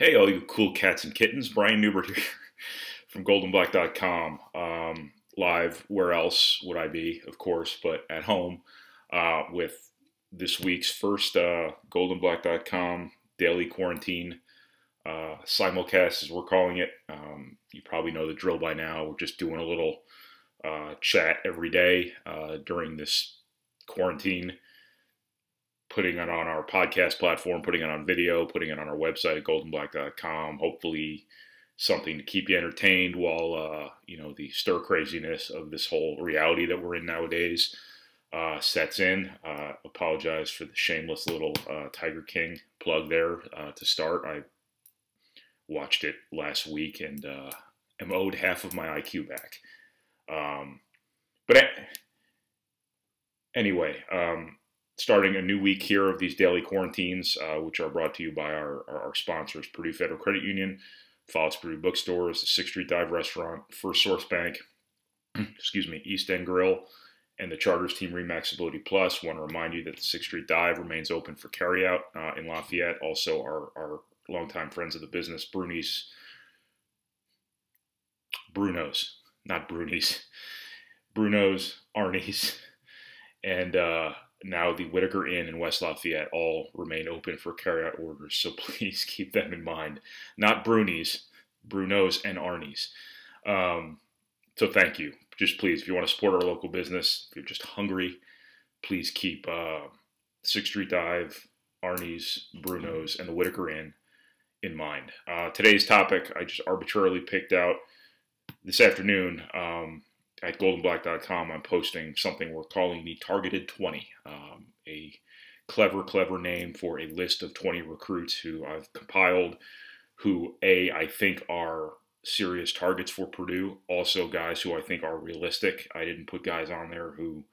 Hey, all you cool cats and kittens. Brian Neubert here from goldenblack.com. Live, where else would I be, of course, but at home with this week's first goldenblack.com Daily Quarantine Simulcast, as we're calling it. You probably know the drill by now. We're just doing a little chat every day during this quarantine, putting it on our podcast platform, putting it on video, putting it on our website at goldenblack.com. Hopefully something to keep you entertained while, the stir craziness of this whole reality that we're in nowadays sets in. Apologize for the shameless little Tiger King plug there to start. I watched it last week and am owed half of my IQ back. But anyway, starting a new week here of these daily quarantines, which are brought to you by our sponsors, Purdue Federal Credit Union, Follett's Purdue Bookstores, the 6th Street Dive Restaurant, First Source Bank, East End Grill, and the Charters Team Remaxability Plus. Want to remind you that the 6th Street Dive remains open for carryout in Lafayette. Also, our longtime friends of the business, Bruno's, not Brunies, Bruno's, Arnie's, and now the Whitaker Inn in West Lafayette all remain open for carryout orders, so please keep them in mind. Not Brunies, Bruno's and Arnie's. So thank you. Just please, if you want to support our local business, if you're just hungry, please keep 6th Street Dive, Arnie's, Bruno's, and the Whitaker Inn in mind. Today's topic I just arbitrarily picked out this afternoon. At goldenblack.com, I'm posting something we're calling the Targeted 20, a clever name for a list of 20 recruits who I've compiled, who I think are serious targets for Purdue, also guys who I think are realistic. I didn't put guys on there who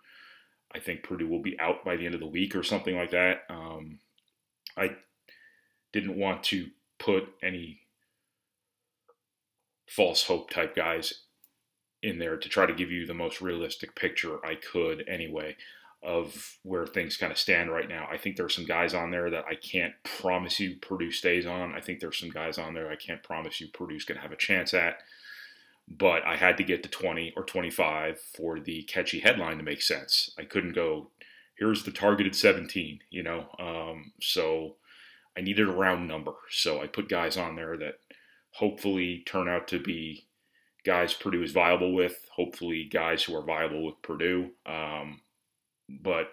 I think Purdue will be out by the end of the week or something like that. I didn't want to put any false hope type guys in there to try to give you the most realistic picture I could anyway of where things kind of stand right now. I think there's some guys on there that I can't promise you Purdue stays on. I think there's some guys on there I can't promise you Purdue's going to have a chance at. But I had to get to 20 or 25 for the catchy headline to make sense. I couldn't go, here's the targeted 17, so I needed a round number. So I put guys on there that hopefully turn out to be guys Purdue is viable with, hopefully guys who are viable with Purdue. But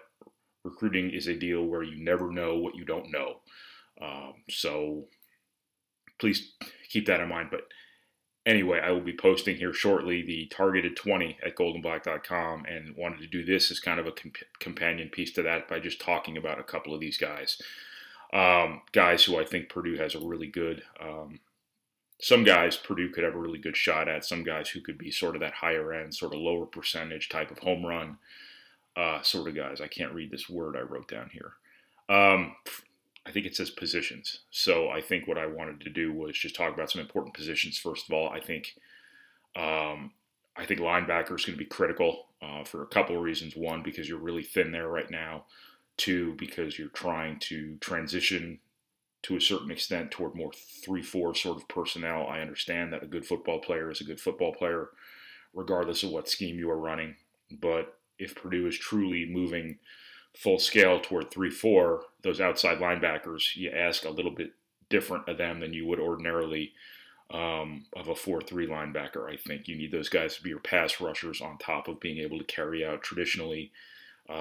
recruiting is a deal where you never know what you don't know. So please keep that in mind. But anyway, I will be posting here shortly the Targeted 20 at goldenblack.com, and wanted to do this as kind of a companion piece to that by just talking about a couple of these guys. Guys who I think Purdue has a really good some guys Purdue could have a really good shot at, some guys who could be sort of that higher end, sort of lower percentage type of home run sort of guys. I can't read this word I wrote down here. I think it says positions. So I think what I wanted to do was just talk about some important positions. First of all, I think linebacker is going to be critical for a couple of reasons. One, because you're really thin there right now. Two, because you're trying to transition to a certain extent toward more 3-4 sort of personnel. I understand that a good football player is a good football player, regardless of what scheme you are running. But if Purdue is truly moving full scale toward 3-4, those outside linebackers, you ask a little bit different of them than you would ordinarily of a 4-3 linebacker. I think you need those guys to be your pass rushers on top of being able to carry out traditionally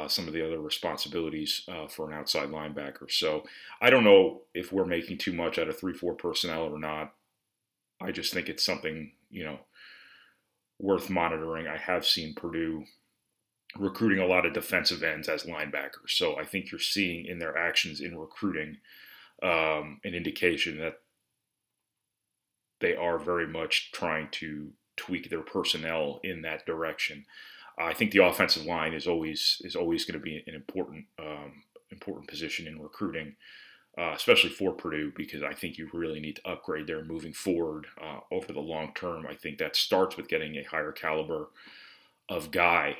some of the other responsibilities for an outside linebacker. So I don't know if we're making too much out of 3-4 personnel or not. I just think it's something, worth monitoring. I have seen Purdue recruiting a lot of defensive ends as linebackers. So I think you're seeing in their actions in recruiting an indication that they are very much trying to tweak their personnel in that direction. I think the offensive line is always going to be an important position in recruiting, especially for Purdue, because I think you really need to upgrade there moving forward over the long term. I think that starts with getting a higher caliber of guy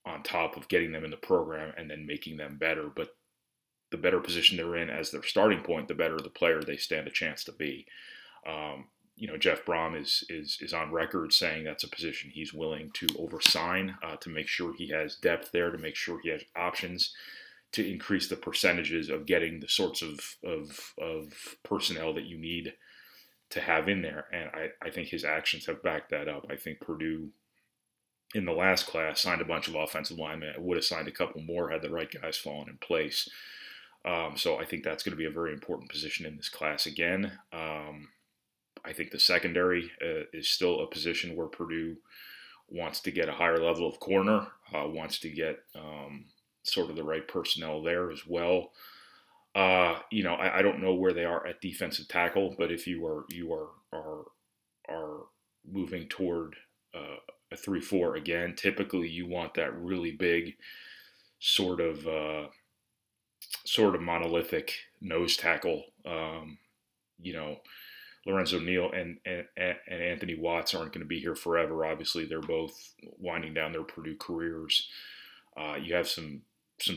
on top of getting them in the program and then making them better. But the better position they're in as their starting point, the better the player they stand a chance to be. Jeff Brom is on record saying that's a position he's willing to oversign to make sure he has depth there, to make sure he has options to increase the percentages of getting the sorts of personnel that you need to have in there. And I think his actions have backed that up. I think Purdue, in the last class, signed a bunch of offensive linemen. I would have signed a couple more had the right guys fallen in place. So I think that's going to be a very important position in this class again. I think the secondary is still a position where Purdue wants to get a higher level of corner, wants to get sort of the right personnel there as well. I don't know where they are at defensive tackle, but if you are moving toward a 3-4 again, typically you want that really big sort of monolithic nose tackle. Lorenzo Neal and Anthony Watts aren't going to be here forever. Obviously, they're both winding down their Purdue careers. You have some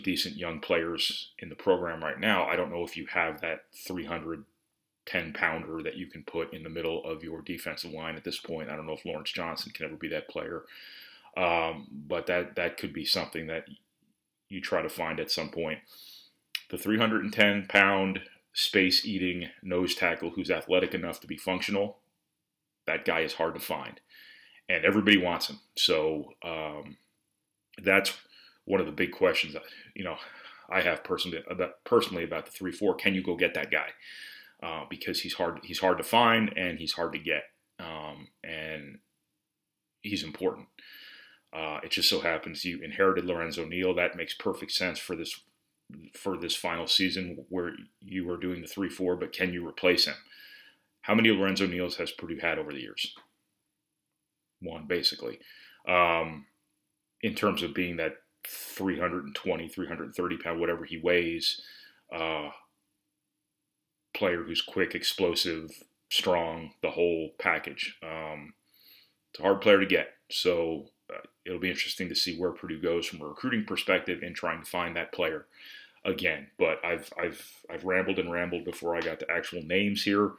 decent young players in the program right now. I don't know if you have that 310-pounder that you can put in the middle of your defensive line at this point. I don't know if Lawrence Johnson can ever be that player. But that could be something that you try to find at some point. The 310-pound space-eating nose tackle who's athletic enough to be functional, that guy is hard to find. And everybody wants him. So that's one of the big questions that, I have personally about the 3-4. Can you go get that guy? Because he's hard to find and he's hard to get. And he's important. It just so happens you inherited Lorenzo Neal. That makes perfect sense for this final season where you are doing the 3-4, but can you replace him? How many Lorenzo Neals has Purdue had over the years? One, basically. In terms of being that 320, 330 pound, whatever he weighs, player who's quick, explosive, strong, the whole package. It's a hard player to get. So it'll be interesting to see where Purdue goes from a recruiting perspective in trying to find that player again. But I've rambled and rambled before I got to actual names here.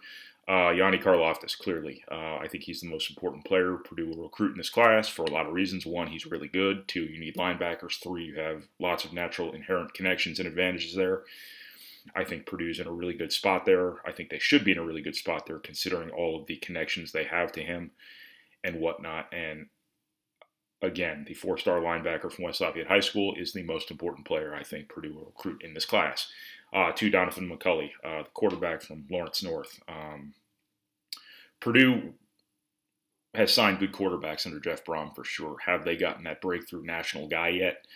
Yanni Karlaftis, clearly. I think he's the most important player Purdue will recruit in this class for a lot of reasons. One, he's really good. Two, you need linebackers. Three, you have lots of natural inherent connections and advantages there. I think Purdue's in a really good spot there. I think they should be in a really good spot there considering all of the connections they have to him and whatnot. And again, the 4-star linebacker from West Lafayette High School is the most important player I think Purdue will recruit in this class. To Donovan McCulley, the quarterback from Lawrence North. Purdue has signed good quarterbacks under Jeff Brom for sure. Have they gotten that breakthrough national guy yet?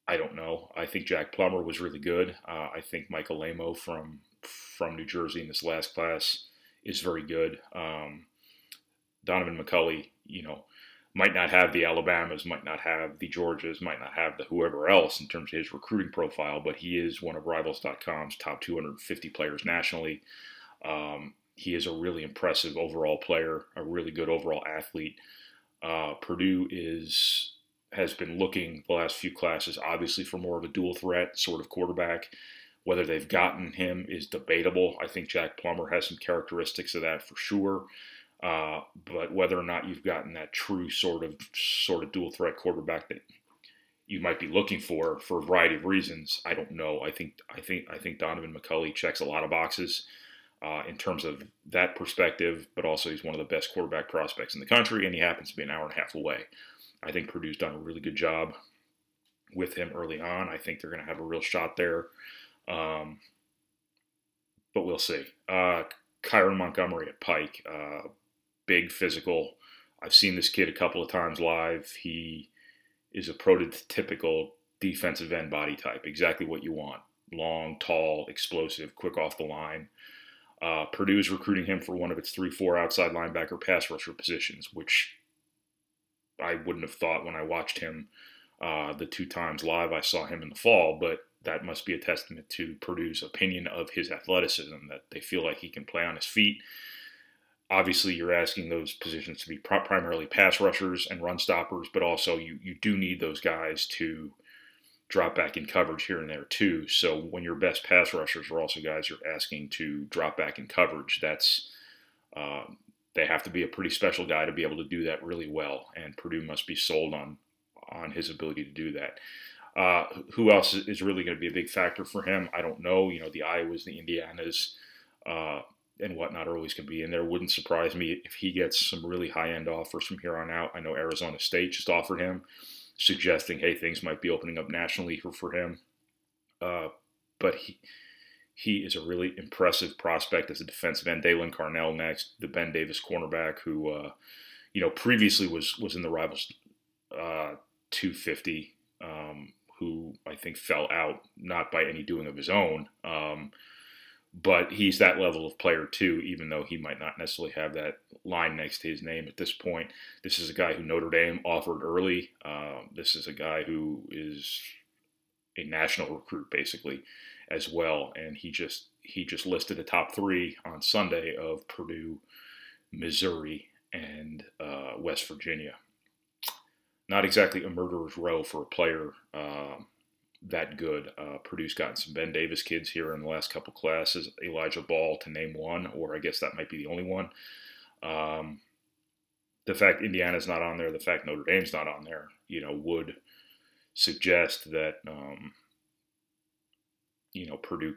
I don't know. I think Jack Plummer was really good. I think Michael Lamo from New Jersey in this last class is very good. Donovan McCulley, might not have the Alabamas, might not have the Georgias, might not have the whoever else in terms of his recruiting profile, but he is one of Rivals.com's top 250 players nationally. He is a really impressive overall player, a really good overall athlete. Purdue has been looking the last few classes, obviously, for more of a dual threat sort of quarterback. Whether they've gotten him is debatable. I think Jack Plummer has some characteristics of that for sure. But whether or not you've gotten that true sort of dual threat quarterback that you might be looking for a variety of reasons, I don't know. I think Donovan McCulley checks a lot of boxes in terms of that perspective, but also he's one of the best quarterback prospects in the country, and he happens to be an hour and a half away. I think Purdue's done a really good job with him early on. I think they're going to have a real shot there, but we'll see. Kyron Montgomery at Pike, big, physical. I've seen this kid a couple of times live. He is a prototypical defensive end body type, exactly what you want. Long, tall, explosive, quick off the line. Purdue is recruiting him for one of its 3-4 outside linebacker pass rusher positions, which I wouldn't have thought when I watched him the 2 times live I saw him in the fall, but that must be a testament to Purdue's opinion of his athleticism, that they feel like he can play on his feet. Obviously, you're asking those positions to be primarily pass rushers and run stoppers, but also you do need those guys to drop back in coverage here and there too. So when your best pass rushers are also guys you're asking to drop back in coverage, that's they have to be a pretty special guy to be able to do that really well. And Purdue must be sold on his ability to do that. Who else is really going to be a big factor for him? I don't know. The Iowas, the Indianas, and whatnot are always going to be in there. Wouldn't surprise me if he gets some really high-end offers from here on out. I know Arizona State just offered him, suggesting, hey, things might be opening up nationally for him. But he is a really impressive prospect as a defensive end. Dalen Carnell next, the Ben Davis cornerback, who previously was in the Rivals 250, who I think fell out, not by any doing of his own, but he's that level of player too, even though he might not necessarily have that line next to his name at this point. This is a guy who Notre Dame offered early. This is a guy who is a national recruit basically as well, and he just listed the top 3 on Sunday of Purdue, Missouri, and West Virginia. Not exactly a murderer's row for a player that good. Purdue's gotten some Ben Davis kids here in the last couple classes. Elijah Ball, to name one, or I guess that might be the only one. The fact Indiana's not on there, the fact Notre Dame's not on there, would suggest that Purdue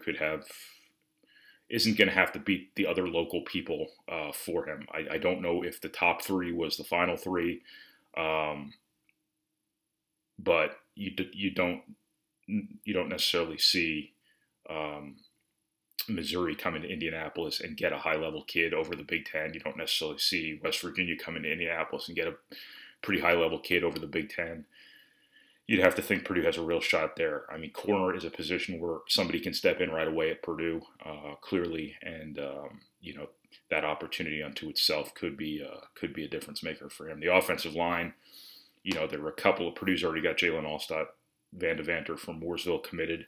isn't going to have to beat the other local people for him. I don't know if the top 3 was the final 3. But you don't necessarily see Missouri come into Indianapolis and get a high-level kid over the Big Ten. You don't necessarily see West Virginia come into Indianapolis and get a pretty high-level kid over the Big Ten. You'd have to think Purdue has a real shot there. I mean, corner is a position where somebody can step in right away at Purdue, clearly, and that opportunity unto itself could be a difference maker for him. The offensive line. There were a couple of Purdue's already got Jalen Allstott, Van Devanter from Mooresville committed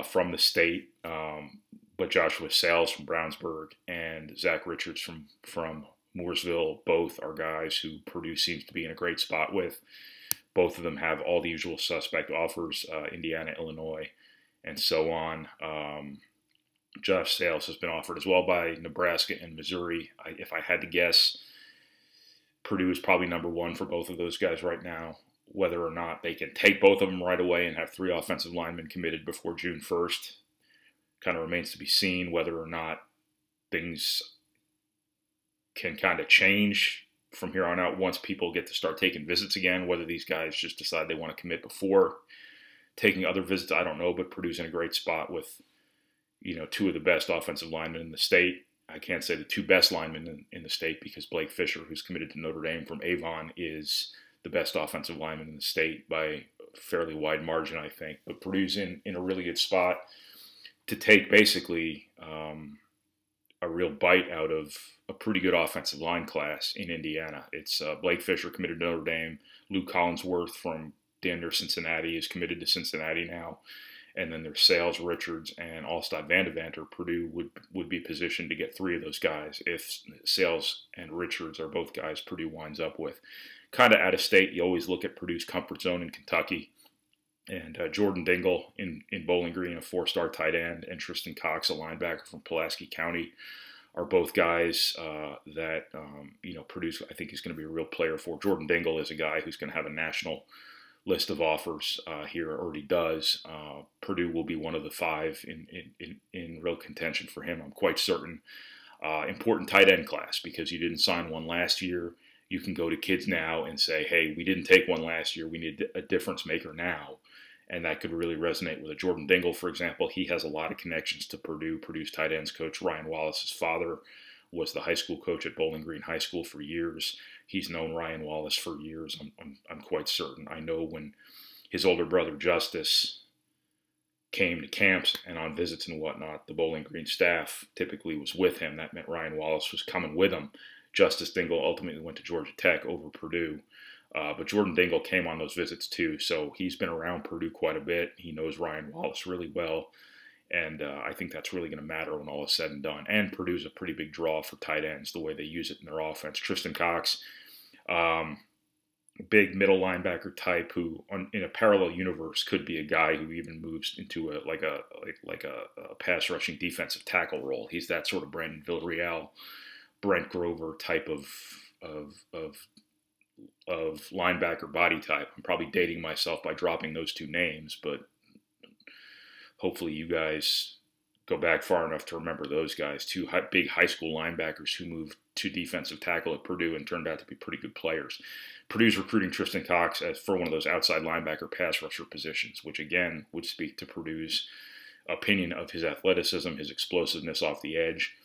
from the state, but Joshua Sales from Brownsburg and Zach Richards from Mooresville, both are guys who Purdue seems to be in a great spot with. Both of them have all the usual suspect offers, Indiana, Illinois, and so on. Josh Sales has been offered as well by Nebraska and Missouri. If I had to guess, Purdue is probably number 1 for both of those guys right now. Whether or not they can take both of them right away and have 3 offensive linemen committed before June 1st kind of remains to be seen. Whether or not things can kind of change from here on out once people get to start taking visits again. Whether these guys just decide they want to commit before taking other visits, I don't know. But Purdue's in a great spot with 2 of the best offensive linemen in the state. I can't say the 2 best linemen in the state because Blake Fisher, who's committed to Notre Dame from Avon, is the best offensive lineman in the state by a fairly wide margin, I think. But Purdue's in a really good spot to take basically a real bite out of a pretty good offensive line class in Indiana. It's Blake Fisher committed to Notre Dame. Luke Collinsworth from damn near Cincinnati is committed to Cincinnati now. And then there's Sales, Richards, and Allstott Van Devanter. Purdue would be positioned to get 3 of those guys if Sales and Richards are both guys Purdue winds up with. Kind of out of state, you always look at Purdue's comfort zone in Kentucky. And Jordan Dingle in Bowling Green, a 4-star tight end, and Tristan Cox, a linebacker from Pulaski County, are both guys that Purdue, I think, is going to be a real player for. Jordan Dingle is a guy who's going to have a national list of offers here, already does. Purdue will be one of the 5 in real contention for him, I'm quite certain. Important tight end class because you didn't sign one last year. You can go to kids now and say, hey, we didn't take one last year. We need a difference maker now. And that could really resonate with a Jordan Dingle, for example. He has a lot of connections to Purdue. Purdue's tight ends coach, Ryan Wallace's father, was the high school coach at Bowling Green High School for years. He's known Ryan Wallace for years, I'm quite certain. I know when his older brother Justice came to camps and on visits and whatnot, the Bowling Green staff typically was with him. That meant Ryan Wallace was coming with him. Justice Dingle ultimately went to Georgia Tech over Purdue. But Jordan Dingle came on those visits too, so he's been around Purdue quite a bit. He knows Ryan Wallace really well. And I think that's really going to matter when all is said and done. And Purdue's a pretty big draw for tight ends, the way they use it in their offense. Tristan Cox, big middle linebacker type who, in a parallel universe, could be a guy who even moves into a pass rushing defensive tackle role. He's that sort of Brandon Villarreal, Brent Grover type of of of linebacker body type. I'm probably dating myself by dropping those two names, but hopefully you guys go back far enough to remember those guys. Two big high school linebackers who moved to defensive tackle at Purdue and turned out to be pretty good players. Purdue's recruiting Tristan Cox for one of those outside linebacker pass rusher positions, which again would speak to Purdue's opinion of his athleticism, his explosiveness off the edge.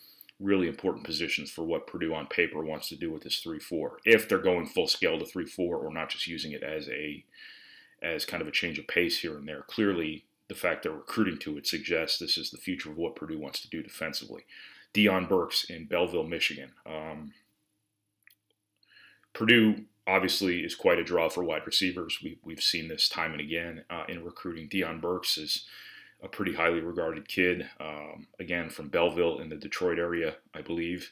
Really important positions for what Purdue on paper wants to do with this 3-4. If they're going full scale to 3-4 or not just using it as kind of a change of pace here and there. Clearly, the fact they're recruiting to it suggests this is the future of what Purdue wants to do defensively. Deion Burks in Belleville, Michigan. Purdue obviously is quite a draw for wide receivers. We've seen this time and again in recruiting. Deion Burks is a pretty highly regarded kid, again, from Belleville in the Detroit area, I believe.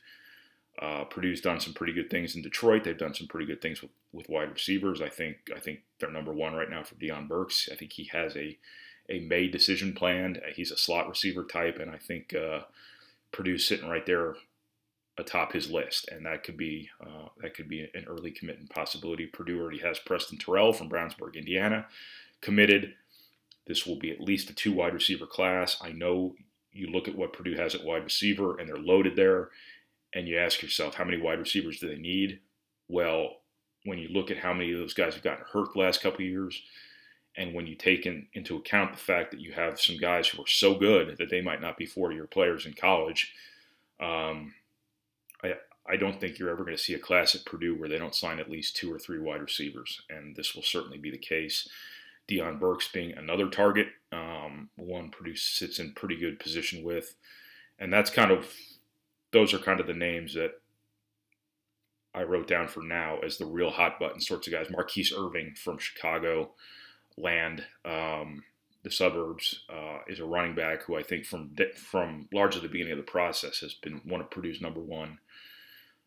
Purdue's done some pretty good things in Detroit. They've done some pretty good things with wide receivers. I think they're number one right now for Deion Burks. I think he has a May decision planned. He's a slot receiver type, and I think Purdue's sitting right there atop his list, and that could be an early commitment possibility. Purdue already has Preston Terrell from Brownsburg, Indiana, committed. This will be at least a 2 wide receiver class. I know you look at what Purdue has at wide receiver, and they're loaded there, and you ask yourself, how many wide receivers do they need? Well, when you look at how many of those guys have gotten hurt the last couple of years, and when you take into account the fact that you have some guys who are so good that they might not be 40-year players in college, I don't think you're ever going to see a class at Purdue where they don't sign at least 2 or 3 wide receivers, and this will certainly be the case. Deion Burks being another target, one Purdue sits in pretty good position with, and those are kind of the names that I wrote down for now as the real hot button sorts of guys. Marquise Irving from Chicago land, the suburbs, is a running back who I think from largely the beginning of the process has been one of Purdue's number one.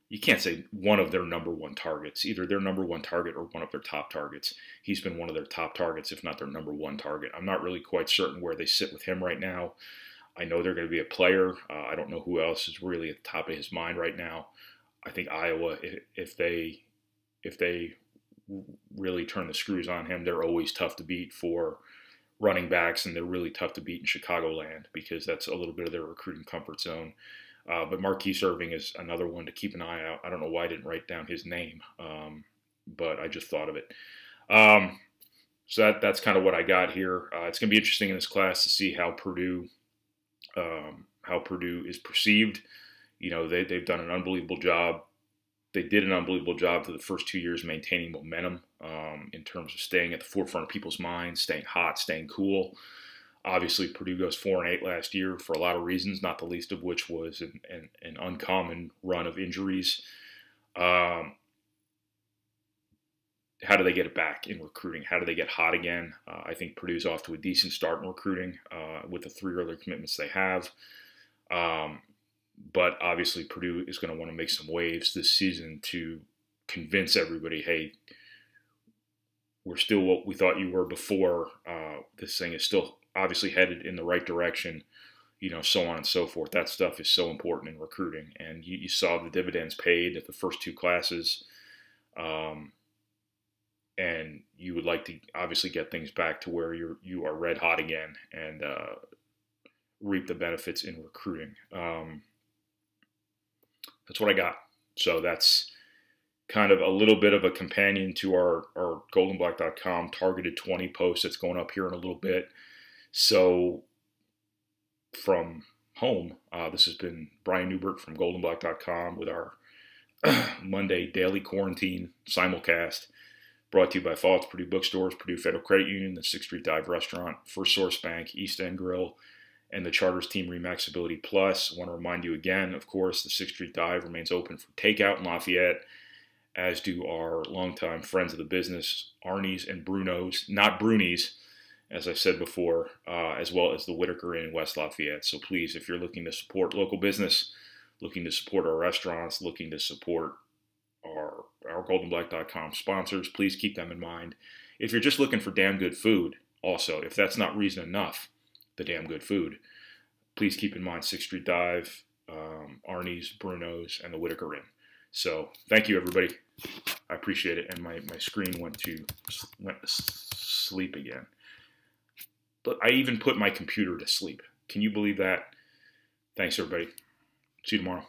You can't say one of their number one targets, either their number one target or one of their top targets. He's been one of their top targets, if not their number one target. I'm not really quite certain where they sit with him right now. I know they're going to be a player. I don't know who else is really at the top of his mind right now. I think Iowa, if they really turn the screws on him, they're always tough to beat for running backs, and they're really tough to beat in Chicagoland because that's a little bit of their recruiting comfort zone. But Marquise Irving is another one to keep an eye out. I don't know why I didn't write down his name, but I just thought of it. So that's kind of what I got here. It's going to be interesting in this class to see how Purdue is perceived. You know, they've done an unbelievable job. They did an unbelievable job for the first 2 years maintaining momentum in terms of staying at the forefront of people's minds, staying hot, staying cool. Obviously, Purdue goes 4-8 last year for a lot of reasons, not the least of which was an uncommon run of injuries. How do they get it back in recruiting? How do they get hot again? I think Purdue's off to a decent start in recruiting with the 3 early commitments they have. But obviously, Purdue is going to want to make some waves this season to convince everybody, hey, we're still what we thought you were before. This thing is still obviously headed in the right direction, you know, so on and so forth. That stuff is so important in recruiting. And you saw the dividends paid at the first 2 classes. And you would like to obviously get things back to where you are red hot again and reap the benefits in recruiting. That's what I got. So that's kind of a little bit of a companion to our goldenblack.com targeted 20 post that's going up here in a little bit. So from home, this has been Brian Neubert from goldenblack.com with our Monday Daily Quarantine Simulcast, brought to you by Falls Purdue Bookstores, Purdue Federal Credit Union, the 6th Street Dive Restaurant, First Source Bank, East End Grill, and the Charters Team Remaxability Plus. I want to remind you again, of course, the 6th Street Dive remains open for takeout in Lafayette, as do our longtime friends of the business, Arnie's and Bruno's, not Bruni's, as I said before, as well as the Whitaker Inn in West Lafayette. So please, if you're looking to support local business, looking to support our restaurants, looking to support OurGoldenBlack.com sponsors. Please keep them in mind. If you're just looking for damn good food, also, if that's not reason enough, the damn good food, please keep in mind 6th Street Dive, Arnie's, Bruno's, and the Whitaker Inn. So thank you, everybody. I appreciate it. And my screen went to sleep again. But I even put my computer to sleep. Can you believe that? Thanks, everybody. See you tomorrow.